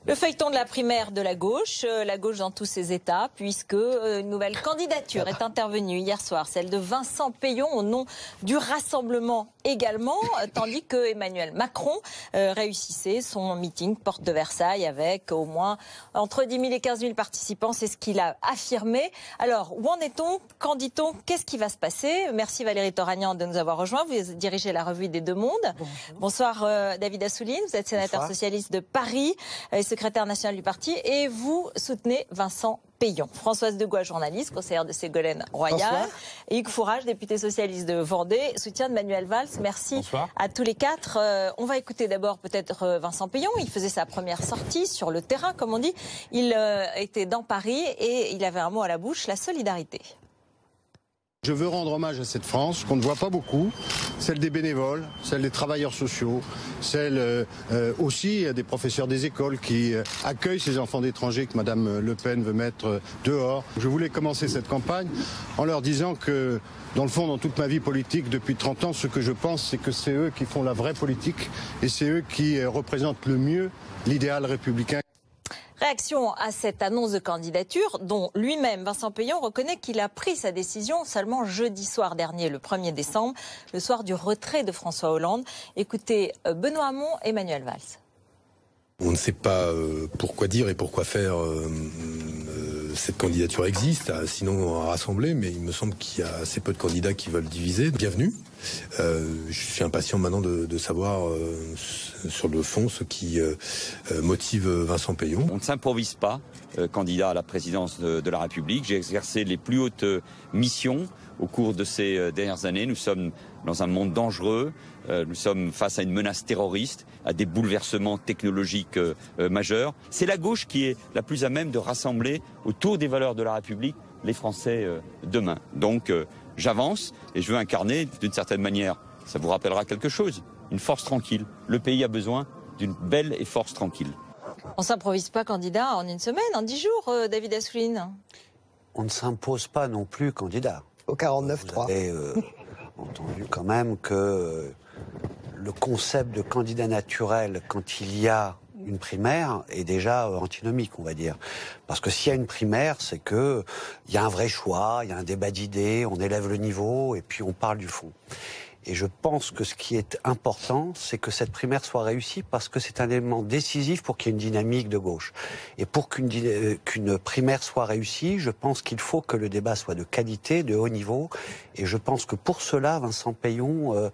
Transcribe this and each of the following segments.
Le feuilleton de la primaire de la gauche dans tous ses états, puisque une nouvelle candidature est intervenue hier soir, celle de Vincent Peillon au nom du Rassemblement également, tandis que Emmanuel Macron réussissait son meeting porte de Versailles avec au moins entre 10 000 et 15 000 participants, c'est ce qu'il a affirmé. Alors, où en est-on? Qu'en dit-on? Qu'est-ce qui va se passer? Merci Valérie Toragnan de nous avoir rejoints. Vous dirigez la revue des Deux Mondes. Bonsoir David Assouline, vous êtes sénateur socialiste de Paris, secrétaire national du parti, et vous soutenez Vincent Peillon. Françoise Degois, journaliste, conseillère de Ségolène Royal. Et Hugues Fourage, député socialiste de Vendée, soutien de Manuel Valls. Merci à tous les quatre. On va écouter d'abord peut-être Vincent Peillon. Il faisait sa première sortie sur le terrain, comme on dit. Il était dans Paris et il avait un mot à la bouche, la solidarité. Je veux rendre hommage à cette France qu'on ne voit pas beaucoup, celle des bénévoles, celle des travailleurs sociaux, celle aussi des professeurs des écoles qui accueillent ces enfants d'étrangers que Madame Le Pen veut mettre dehors. Je voulais commencer cette campagne en leur disant que, dans le fond, dans toute ma vie politique, depuis 30 ans, ce que je pense, c'est que c'est eux qui font la vraie politique et c'est eux qui représentent le mieux l'idéal républicain. Réaction à cette annonce de candidature dont lui-même, Vincent Peillon, reconnaît qu'il a pris sa décision seulement jeudi soir dernier, le 1er décembre, le soir du retrait de François Hollande. Écoutez Benoît Hamon et Manuel Valls. On ne sait pas pourquoi dire et pourquoi faire. Cette candidature existe, sinon on va rassembler, mais il me semble qu'il y a assez peu de candidats qui veulent diviser. Bienvenue. Je suis impatient maintenant de savoir sur le fond ce qui motive Vincent Peillon. On ne s'improvise pas candidat à la présidence de la République. J'ai exercé les plus hautes missions au cours de ces dernières années. Nous sommes dans un monde dangereux. Nous sommes face à une menace terroriste, à des bouleversements technologiques majeurs. C'est la gauche qui est la plus à même de rassembler autour des valeurs de la République les Français demain. Donc j'avance et je veux incarner d'une certaine manière, ça vous rappellera quelque chose, une force tranquille. Le pays a besoin d'une belle et force tranquille. On ne s'improvise pas candidat en une semaine, en 10 jours, David Assouline. On ne s'impose pas non plus candidat. Au 49-3. Vous avez entendu quand même que le concept de candidat naturel, quand il y a une primaire, est déjà antinomique, on va dire. Parce que s'il y a une primaire, c'est qu'il y a un vrai choix, il y a un débat d'idées, on élève le niveau et puis on parle du fond. Et je pense que ce qui est important, c'est que cette primaire soit réussie parce que c'est un élément décisif pour qu'il y ait une dynamique de gauche. Et pour qu'une primaire soit réussie, je pense qu'il faut que le débat soit de qualité, de haut niveau. Et je pense que pour cela, Vincent Peillon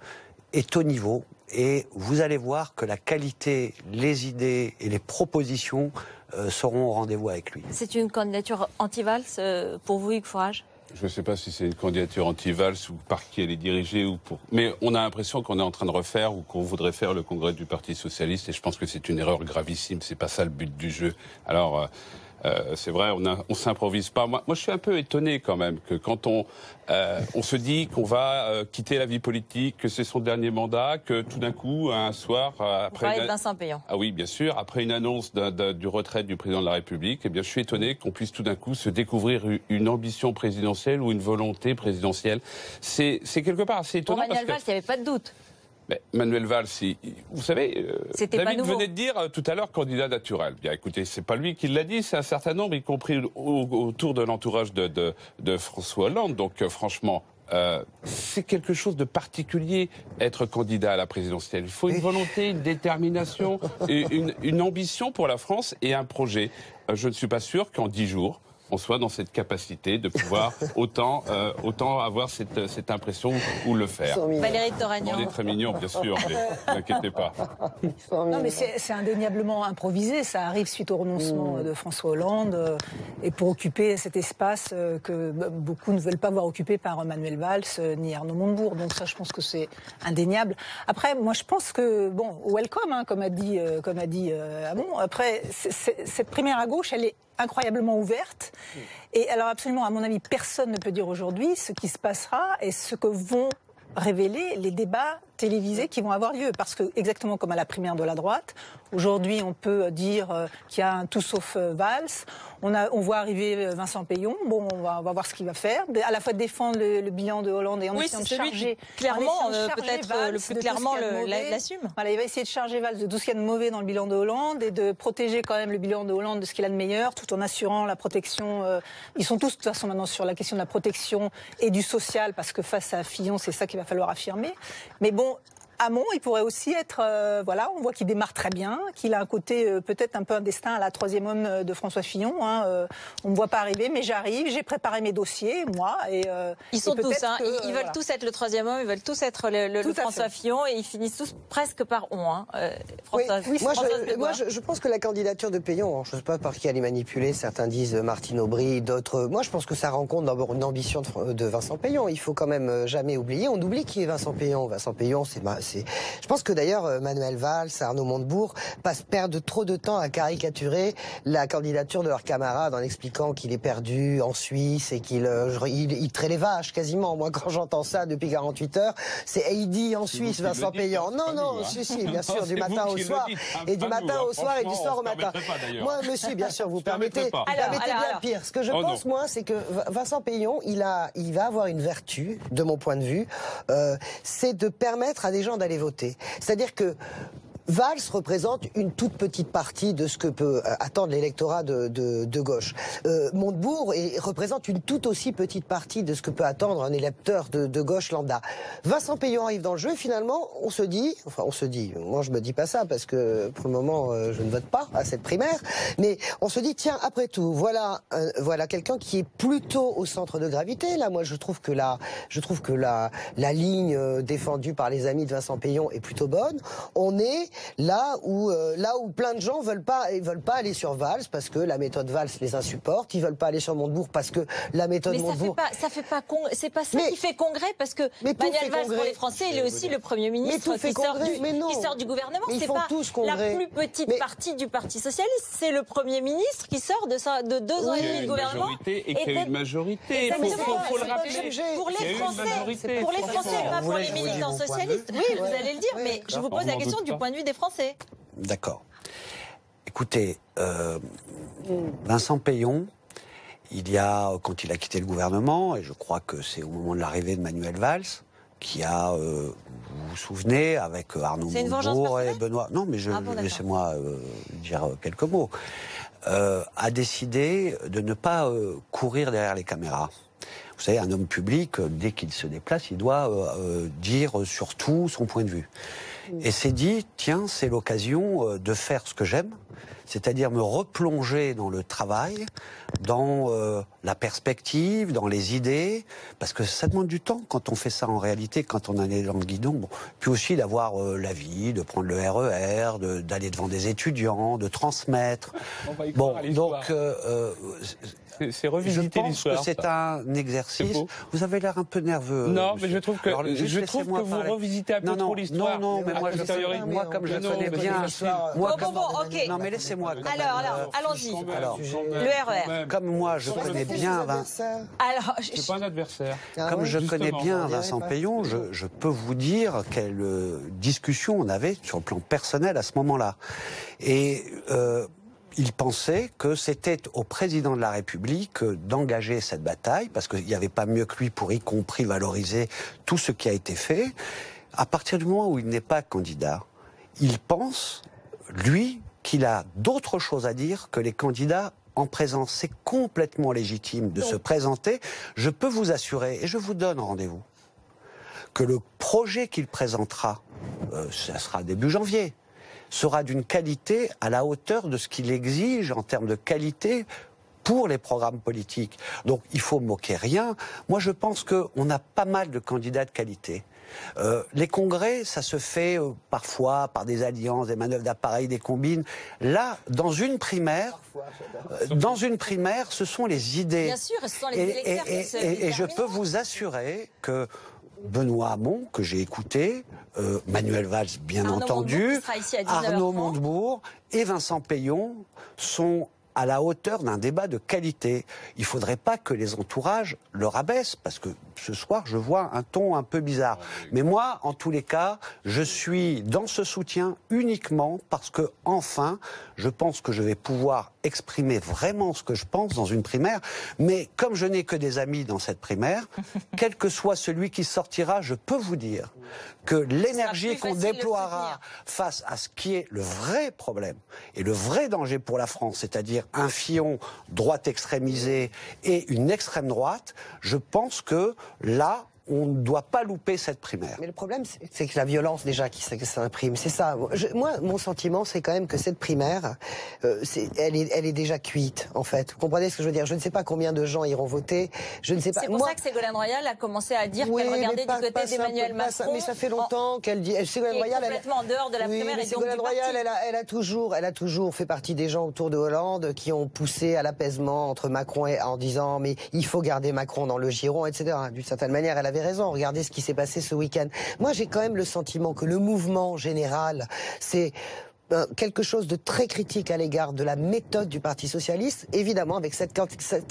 est au niveau. Et vous allez voir que la qualité, les idées et les propositions seront au rendez-vous avec lui. C'est une candidature anti-Valls pour vous, Hugues Fourage ? Je ne sais pas si c'est une candidature anti-Valls ou par qui elle est dirigée ou pour. Mais on a l'impression qu'on est en train de refaire ou qu'on voudrait faire le congrès du Parti socialiste et je pense que c'est une erreur gravissime. C'est pas ça le but du jeu. Alors. C'est vrai, on s'improvise pas. Moi, je suis un peu étonné quand même que quand on se dit qu'on va quitter la vie politique, que c'est son dernier mandat, que tout d'un coup, un soir, après... Vous parlez de Vincent Peillon. Ah oui, bien sûr. Après une annonce du retrait du président de la République, eh bien, je suis étonné qu'on puisse tout d'un coup se découvrir une ambition présidentielle ou une volonté présidentielle. C'est quelque part assez étonnant. Pour Manuel Valls, il n'y avait pas de doute. Mais Manuel Valls, vous savez, David venait de dire tout à l'heure candidat naturel. Bien, écoutez, c'est pas lui qui l'a dit, c'est un certain nombre, y compris autour de l'entourage de François Hollande. Donc, franchement, c'est quelque chose de particulier être candidat à la présidentielle. Il faut une volonté, une détermination, une ambition pour la France et un projet. Je ne suis pas sûr qu'en 10 jours, on soit dans cette capacité de pouvoir autant avoir cette impression ou le faire. Valérie Toragnan. On est très mignon, bien sûr, mais ne vous inquiétez pas. Non, mais c'est indéniablement improvisé. Ça arrive suite au renoncement de François Hollande et pour occuper cet espace que beaucoup ne veulent pas voir occupé par Manuel Valls ni Arnaud Montebourg. Donc ça, je pense que c'est indéniable. Après, moi, je pense que, bon, welcome, hein, comme a dit Hamon. Après, cette primaire à gauche, elle est incroyablement ouverte. Et alors absolument, à mon avis, personne ne peut dire aujourd'hui ce qui se passera et ce que vont révéler les débats télévisées qui vont avoir lieu. Parce que, exactement comme à la primaire de la droite, aujourd'hui, on peut dire qu'il y a un tout sauf Valls. On voit arriver Vincent Payon. Bon, on va voir ce qu'il va faire. À la fois défendre le bilan de Hollande et en essayant de charger. Clairement, peut-être le plus clairement l'assume. Voilà, il va essayer de charger Valls de tout ce qu'il y a de mauvais dans le bilan de Hollande et de protéger quand même le bilan de Hollande de ce qu'il a de meilleur, tout en assurant la protection. Ils sont tous de toute façon maintenant sur la question de la protection et du social, parce que face à Fillon, c'est ça qu'il va falloir affirmer. Mais bon, Hamon, il pourrait aussi être, on voit qu'il démarre très bien, qu'il a un côté, peut-être un peu un destin à la troisième homme de François Fillon. On ne me voit pas arriver, mais j'arrive, j'ai préparé mes dossiers, moi. Ils sont tous, ils veulent tous être le troisième homme, ils veulent tous être le François Fillon, et ils finissent tous presque par on. Moi, je pense que la candidature de Payon, je ne sais pas par qui elle est manipulée, certains disent Martine Aubry, d'autres. Moi, je pense que ça rencontre d'abord une ambition de Vincent Payon. Il faut quand même jamais oublier. On oublie qui est Vincent Payon. Vincent Payon, je pense que d'ailleurs Manuel Valls, Arnaud Montebourg perdent trop de temps à caricaturer la candidature de leur camarade en expliquant qu'il est perdu en Suisse et qu'il traite les vaches quasiment. Moi, quand j'entends ça depuis 48 heures, c'est Heidi en Suisse, Vincent Payon. Non, si, bien sûr, du matin au soir. Et du matin au soir et du soir au matin. Moi, monsieur, bien sûr, vous permettez bien pire. Ce que je pense, moi, c'est que Vincent Payon, il va avoir une vertu, de mon point de vue, c'est de permettre à des gens d'aller voter. C'est-à-dire que Valls représente une toute petite partie de ce que peut attendre l'électorat de gauche. Montebourg représente une toute aussi petite partie de ce que peut attendre un électeur de gauche lambda. Vincent Payon arrive dans le jeu et finalement, on se dit, moi je me dis pas ça parce que pour le moment je ne vote pas à cette primaire, mais on se dit tiens, après tout, voilà quelqu'un qui est plutôt au centre de gravité. Là, moi je trouve que la ligne défendue par les amis de Vincent Payon est plutôt bonne. On est là où plein de gens veulent pas aller sur Valls parce que la méthode Valls les insupporte, ils veulent pas aller sur Montebourg parce que la méthode Montebourg. C'est pas ça qui fait congrès, parce que Manuel Valls pour les Français, il est aussi le Premier ministre qui sort du gouvernement. C'est pas la plus petite partie du Parti socialiste, c'est le Premier ministre qui sort de 2 ans et demi de gouvernement et qui a une majorité. Il faut le rappeler. Pour les Français, pas pour les militants socialistes. Oui, vous allez le dire, mais je vous pose la question du point de vue des Français. D'accord. Écoutez, Vincent Payon, quand il a quitté le gouvernement, et je crois que c'est au moment de l'arrivée de Manuel Valls, qui a, vous vous souvenez, avec Arnaud Montebourg et Benoît... Non, mais laissez-moi dire quelques mots. A décidé de ne pas courir derrière les caméras. Vous savez, un homme public, dès qu'il se déplace, il doit dire surtout son point de vue. Et s'est dit, tiens, c'est l'occasion de faire ce que j'aime, c'est-à-dire me replonger dans le travail, dans la perspective, dans les idées, parce que ça demande du temps quand on fait ça en réalité, quand on en est dans le guidon. Bon. Puis aussi d'avoir la vie, de prendre le RER, d'aller devant des étudiants, de transmettre. Bon, donc... c'est revisiter l'histoire. Je pense que c'est un exercice. Vous avez l'air un peu nerveux. Non, mais je trouve que vous revisitez un peu trop l'histoire. Non, mais moi, comme je connais bien. Ok. Non, mais laissez-moi. Alors, allons-y. Le RER. Comme moi, je connais bien. Alors, c'est pas un adversaire. Comme je connais bien Vincent Payon, je peux vous dire quelle discussion on avait sur le plan personnel à ce moment-là. Et il pensait que c'était au président de la République d'engager cette bataille, parce qu'il n'y avait pas mieux que lui pour y compris valoriser tout ce qui a été fait. À partir du moment où il n'est pas candidat, il pense, lui, qu'il a d'autres choses à dire que les candidats en présence. C'est complètement légitime de se présenter. Je peux vous assurer, et je vous donne rendez-vous, que le projet qu'il présentera, ça sera début janvier, sera d'une qualité à la hauteur de ce qu'il exige en termes de qualité pour les programmes politiques. Donc il faut moquer rien. Moi je pense qu'on a pas mal de candidats de qualité. Les congrès, ça se fait parfois par des alliances, des manœuvres d'appareil, des combines. Là, dans une primaire, ce sont les idées. Bien sûr, ce sont les électeurs et je peux vous assurer que Benoît Hamon, que j'ai écouté, Manuel Valls, bien entendu, Arnaud Montebourg et Vincent Payon sont à la hauteur d'un débat de qualité. Il ne faudrait pas que les entourages le rabaissent, parce que ce soir, je vois un ton un peu bizarre. Mais moi, en tous les cas, je suis dans ce soutien uniquement parce que, enfin, je pense que je vais pouvoir exprimer vraiment ce que je pense dans une primaire. Mais comme je n'ai que des amis dans cette primaire, quel que soit celui qui sortira, je peux vous dire que l'énergie qu'on déploiera face à ce qui est le vrai problème et le vrai danger pour la France, c'est-à-dire un Fillon droite extrémisée et une extrême droite, je pense que là, on ne doit pas louper cette primaire. Mais le problème, c'est que la violence déjà qui s'imprime, c'est ça. Moi, mon sentiment, c'est quand même que cette primaire, elle est déjà cuite, en fait. Vous comprenez ce que je veux dire? Je ne sais pas combien de gens iront voter. Je ne sais pas. C'est pour ça que Ségolène Royal a commencé à dire qu'elle regardait du côté d'Emmanuel Macron. Mais ça fait longtemps qu'elle dit. Ségolène Royal, complètement en dehors de la primaire et donc Ségolène Royal, elle a toujours fait partie des gens autour de Hollande qui ont poussé à l'apaisement entre Macron et en disant mais il faut garder Macron dans le giron, etc. D'une certaine manière, elle avait raison. Regardez ce qui s'est passé ce week-end. Moi, j'ai quand même le sentiment que le mouvement général, c'est quelque chose de très critique à l'égard de la méthode du Parti socialiste. Évidemment, avec cette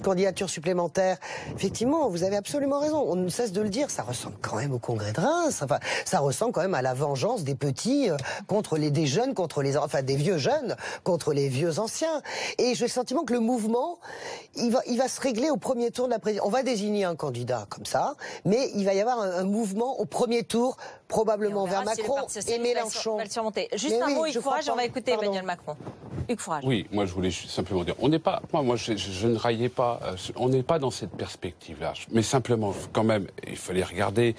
candidature supplémentaire, effectivement, vous avez absolument raison. On ne cesse de le dire, ça ressemble quand même au Congrès de Reims. Enfin, ça ressemble quand même à la vengeance des petits contre des jeunes, des vieux jeunes contre les vieux anciens. Et j'ai le sentiment que le mouvement, il va se régler au premier tour de la présidence. On va désigner un candidat comme ça, mais il va y avoir un mouvement au premier tour, probablement vers Macron et Mélenchon. Juste un mot, Hugues Fourage, on va écouter Emmanuel Macron. Hugues Fourage. Oui, moi je voulais simplement dire, on n'est pas, moi je ne raillais pas, on n'est pas dans cette perspective-là. Mais simplement, quand même, il fallait regarder.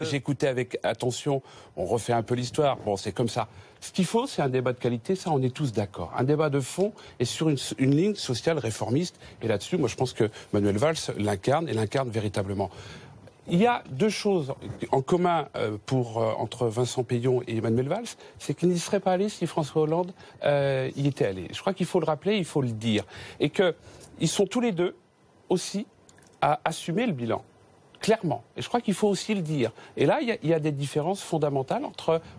J'écoutais avec attention. On refait un peu l'histoire. Bon, c'est comme ça. Ce qu'il faut, c'est un débat de qualité, ça on est tous d'accord. Un débat de fond et sur une ligne sociale réformiste. Et là-dessus, moi je pense que Manuel Valls l'incarne et l'incarne véritablement. Il y a deux choses en commun entre Vincent Peillon et Manuel Valls, c'est qu'ils n'y seraient pas allés si François Hollande y était allé. Je crois qu'il faut le rappeler, il faut le dire. Et qu'ils sont tous les deux aussi à assumer le bilan. Clairement. Et je crois qu'il faut aussi le dire. Et là, il y a des différences fondamentales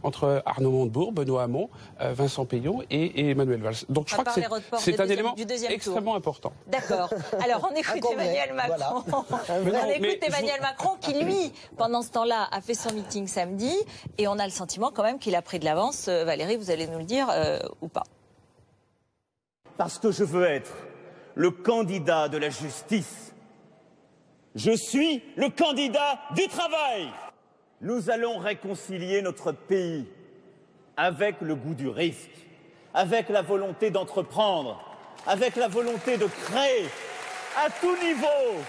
entre Arnaud Montebourg, Benoît Hamon, Vincent Peillon et Emmanuel Valls. Donc je crois que c'est un élément extrêmement important. D'accord. Alors on écoute Emmanuel Macron. Voilà. On écoute Emmanuel Macron qui, lui, pendant ce temps-là, a fait son meeting samedi. Et on a le sentiment quand même qu'il a pris de l'avance. Valérie, vous allez nous le dire ou pas? Parce que je veux être le candidat de la justice. Je suis le candidat du travail. Nous allons réconcilier notre pays avec le goût du risque, avec la volonté d'entreprendre, avec la volonté de créer à tout niveau.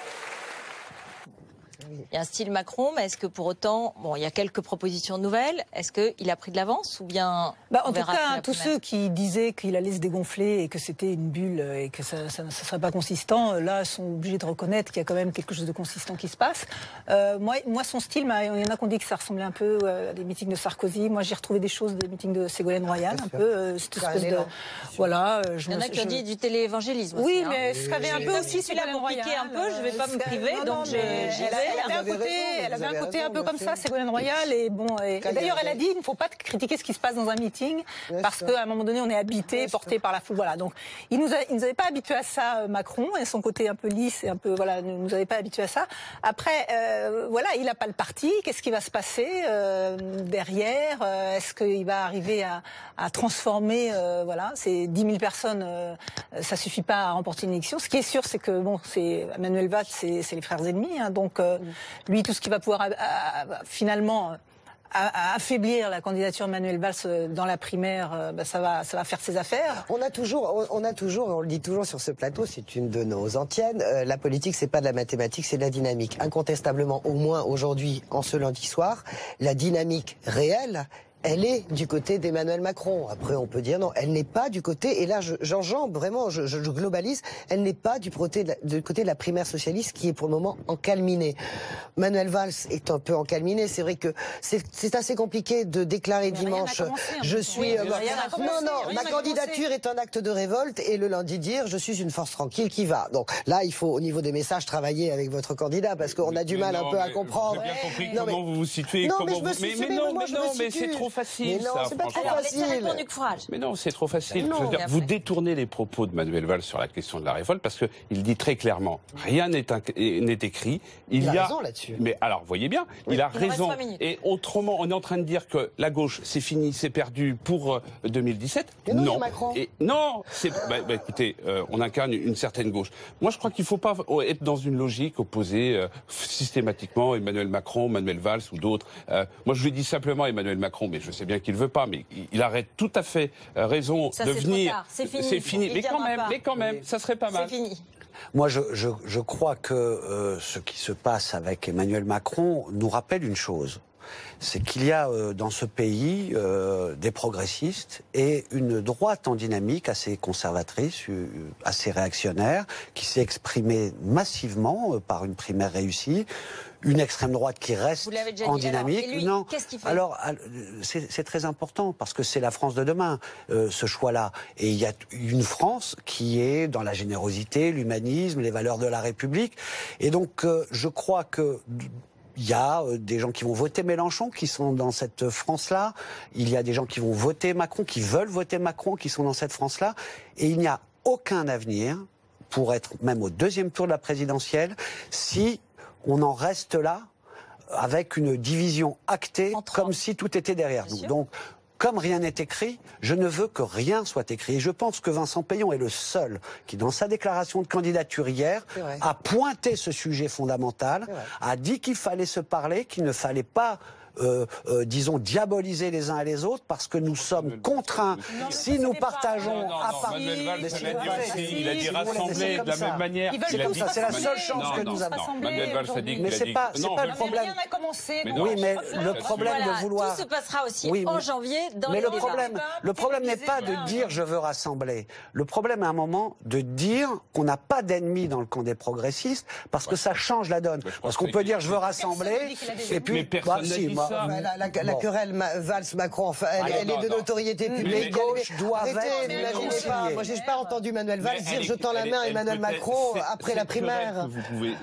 Il y a un style Macron, mais est-ce que pour autant, il y a quelques propositions nouvelles, est-ce qu'il a pris de l'avance ou bien en tout cas, tous ceux qui disaient qu'il allait se dégonfler et que c'était une bulle et que ça ne serait pas consistant, là, sont obligés de reconnaître qu'il y a quand même quelque chose de consistant qui se passe. Moi, son style, il y en a qui ont dit que ça ressemblait un peu à des meetings de Sarkozy. Moi, j'ai retrouvé des choses des meetings de Ségolène Royal, un peu cette espèce de... Voilà. Il y en a qui ont dit du téléévangélisme. Oui, mais ce qu'avait un peu aussi Ségolène Royal. Un peu, je ne vais pas me priver, donc j'y vais. Elle avait un côté un peu comme ça, Ségolène Royal, et d'ailleurs elle a dit il ne faut pas critiquer ce qui se passe dans un meeting parce qu'à un moment donné on est habité, porté par la foule. Voilà, donc il nous avait pas habitués à ça, Macron, et son côté un peu lisse et un peu ne nous avait pas habitués à ça. Après il n'a pas le parti. Qu'est-ce qui va se passer derrière? Est-ce qu'il va arriver à transformer ces 10 000 personnes? Ça suffit pas à remporter une élection. Ce qui est sûr, c'est que c'est Manuel Valls, c'est les frères ennemis, donc. Lui, tout ce qui va pouvoir finalement affaiblir la candidature de Manuel Valls dans la primaire, ça va faire ses affaires. On a toujours, on le dit toujours sur ce plateau, c'est une de nos antiennes, la politique c'est pas de la mathématique, c'est de la dynamique. Incontestablement, au moins aujourd'hui, en ce lundi soir, la dynamique réelle, elle est du côté d'Emmanuel Macron. Après, on peut dire non, elle n'est pas du côté, et là j'enjambe vraiment, je globalise, elle n'est pas du côté de la primaire socialiste qui est pour le moment encalminée. Manuel Valls est un peu encalminé, c'est vrai que c'est assez compliqué de déclarer dimanche, je suis... ma candidature est un acte de révolte, et le lundi dire, je suis une force tranquille qui va. Donc là, il faut au niveau des messages travailler avec votre candidat, parce qu'on a du mal un peu à comprendre. J'ai bien compris comment vous vous situez. Non, mais je me suis... Mais c'est trop facile. Mais non, c'est pas trop facile. Mais non, c'est trop facile. Non. Vous détournez les propos de Manuel Valls sur la question de la révolte parce qu'il dit très clairement, rien n'est écrit. Il a raison là-dessus. Mais alors, voyez bien, il a raison. Et autrement, on est en train de dire que la gauche, c'est fini, c'est perdu pour 2017. Mais non, Macron. Non, écoutez, on incarne une certaine gauche. Moi, je crois qu'il ne faut pas être dans une logique opposée systématiquement Emmanuel Macron, Manuel Valls ou d'autres. Moi, je lui dis simplement Emmanuel Macron, mais je sais bien qu'il ne veut pas, mais il aurait tout à fait raison de venir. C'est fini. C'est fini. Mais quand même, ça serait pas mal. C'est fini. Moi, je crois que ce qui se passe avec Emmanuel Macron nous rappelle une chose. C'est qu'il y a dans ce pays des progressistes et une droite en dynamique assez conservatrice, assez réactionnaire, qui s'est exprimée massivement par une primaire réussie. Une extrême droite qui reste en dynamique. Alors, qu'est-ce qu'il fait ? Alors, c'est très important parce que c'est la France de demain, ce choix-là. Et il y a une France qui est dans la générosité, l'humanisme, les valeurs de la République. Et donc, je crois que il y a des gens qui vont voter Mélenchon, qui sont dans cette France-là. Il y a des gens qui vont voter Macron, qui veulent voter Macron, qui sont dans cette France-là. Et il n'y a aucun avenir pour être même au deuxième tour de la présidentielle si on en reste là avec une division actée, comme si tout était derrière nous. Donc, comme rien n'est écrit, je ne veux que rien soit écrit. Et je pense que Vincent Peillon est le seul qui, dans sa déclaration de candidature hier, a pointé ce sujet fondamental, a dit qu'il fallait se parler, qu'il ne fallait pas disons, diaboliser les uns et les autres parce que nous sommes contraints. Si nous partageons à part... Il a dit rassembler de la même manière. C'est la seule chance que nous avons. Mais c'est pas le problème. Oui, mais le problème de vouloir... Tout se passera aussi en janvier dans les débats. Le problème n'est pas de dire je veux rassembler. Le problème à un moment de dire qu'on n'a pas d'ennemis dans le camp des progressistes parce que ça change la donne. Parce qu'on peut dire je veux rassembler et puis... La querelle Valls-Macron, elle est de notoriété publique. Les gauches doivent être réconciliées. Moi, j'ai pas entendu Manuel Valls dire je tends la main à Emmanuel Macron après la primaire.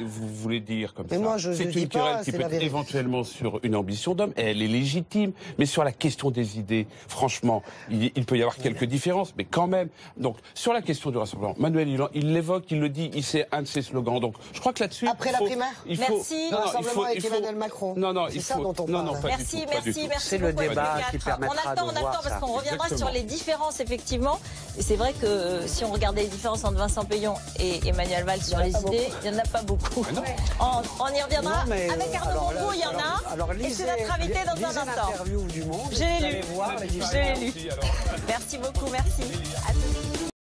Vous voulez dire comme ça. Moi, c'est une querelle qui peut être éventuellement sur une ambition d'homme. Elle est légitime, mais sur la question des idées, franchement, il peut y avoir quelques différences, mais quand même. Donc, sur la question du rassemblement, Manuel, il l'évoque, il le dit, c'est un de ses slogans. Donc, je crois que là-dessus, après la primaire, merci. Le rassemblement avec Emmanuel Macron. C'est ça dont on parle. Merci. C'est le débat qui permettra de voir ça. On attend parce qu'on reviendra sur les différences, effectivement. Et c'est vrai que si on regardait les différences entre Vincent Peillon et Emmanuel Valls sur les idées, il n'y en a pas beaucoup. On y reviendra. Avec Arnaud Montebourg, il y en a. Et c'est notre invité dans un instant. Je l'ai lu. Merci beaucoup, merci. À tous.